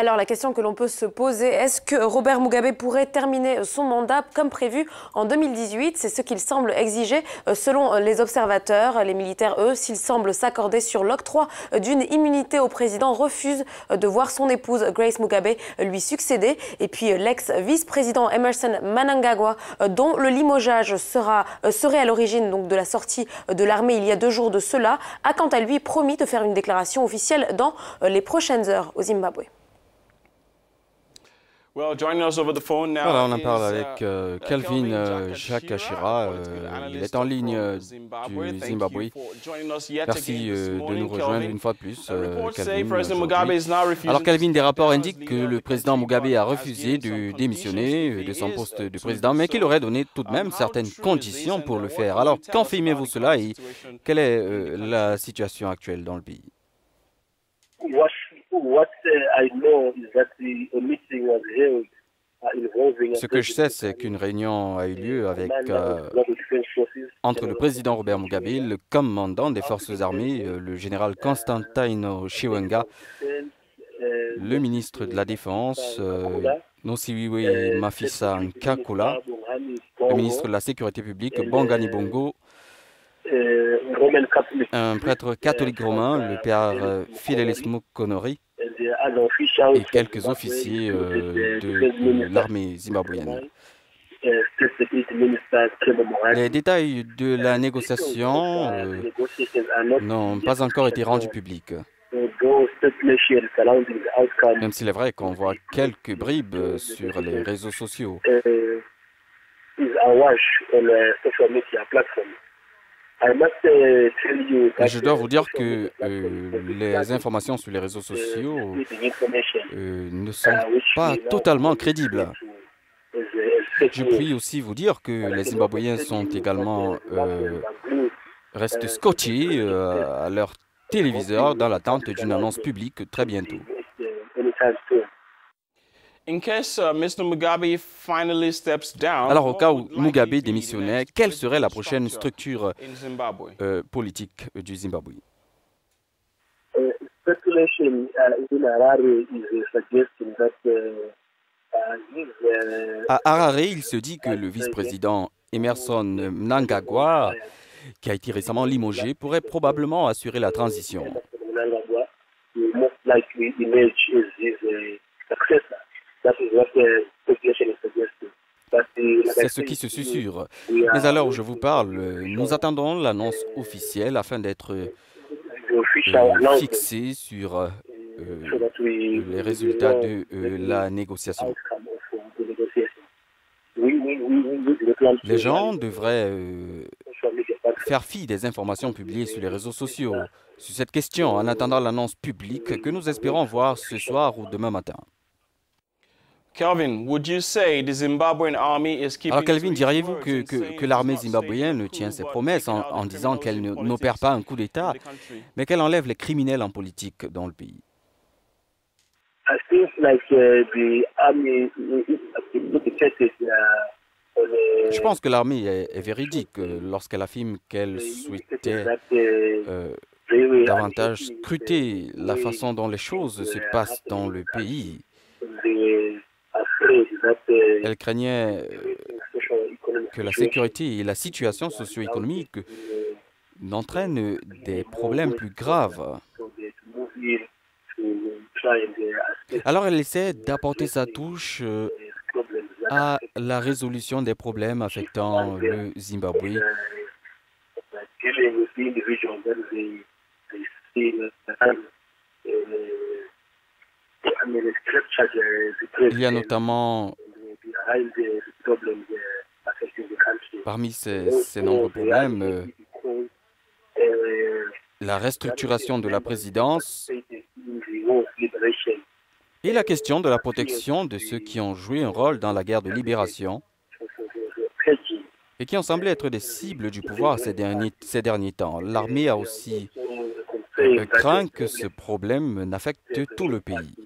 Alors la question que l'on peut se poser, est-ce que Robert Mugabe pourrait terminer son mandat comme prévu en 2018? C'est ce qu'il semble exiger selon les observateurs. Les militaires, eux, s'ils semblent s'accorder sur l'octroi d'une immunité au président, refusent de voir son épouse Grace Mugabe lui succéder. Et puis l'ex-vice-président Emmerson Mnangagwa, dont le limogeage serait à l'origine donc de la sortie de l'armée il y a 2 jours de cela, a quant à lui promis de faire une déclaration officielle dans les prochaines heures au Zimbabwe. Voilà, on en parle avec Kelvin Jacques Achira. Il est en ligne du Zimbabwe. Merci de nous rejoindre une fois de plus, Kelvin. Alors, Kelvin, des rapports indiquent que le président Mugabe a refusé de démissionner de son poste de président, mais qu'il aurait donné tout de même certaines conditions pour le faire. Alors, confirmez-vous cela et quelle est la situation actuelle dans le pays? Ce que je sais, c'est qu'une réunion a eu lieu entre le président Robert Mugabe, le commandant des forces armées, le général Constantino Chiwenga, le ministre de la Défense, Nosiviwe Mafisa Nkakula, le ministre de la Sécurité publique, Bongani Bongo, un prêtre catholique romain, le père Fidelis Mukonori, et quelques officiers de l'armée zimbabwéenne. Les détails de la négociation n'ont pas encore été rendus publics. Même s'il est vrai qu'on voit quelques bribes sur les réseaux sociaux. Et je dois vous dire que les informations sur les réseaux sociaux ne sont pas totalement crédibles. Je puis aussi vous dire que les Zimbabwéens sont également restent scotchés à leur téléviseur dans l'attente d'une annonce publique très bientôt. Alors, au cas où Mugabe démissionnait, quelle serait la prochaine structure politique du Zimbabwe? À Harare, il se dit que le vice-président Emmerson Mnangagwa, qui a été récemment limogé, pourrait probablement assurer la transition. C'est ce qui se susurre. Mais à l'heure où je vous parle, nous attendons l'annonce officielle afin d'être fixés sur les résultats de la négociation. Les gens devraient faire fi des informations publiées sur les réseaux sociaux sur cette question en attendant l'annonce publique que nous espérons voir ce soir ou demain matin. Alors Kelvin, diriez-vous que l'armée zimbabwéenne tient ses promesses en disant qu'elle n'opère pas un coup d'État, mais qu'elle enlève les criminels en politique dans le pays? Je pense que l'armée est véridique lorsqu'elle affirme qu'elle souhaitait davantage scruter la façon dont les choses se passent dans le pays. Elle craignait que la sécurité et la situation socio-économique n'entraînent des problèmes plus graves. Alors elle essaie d'apporter sa touche à la résolution des problèmes affectant le Zimbabwe. Il y a notamment, parmi ces nombreux problèmes, la restructuration de la présidence et la question de la protection de ceux qui ont joué un rôle dans la guerre de libération et qui ont semblé être des cibles du pouvoir ces derniers temps. L'armée a aussi craint que ce problème n'affecte tout le pays.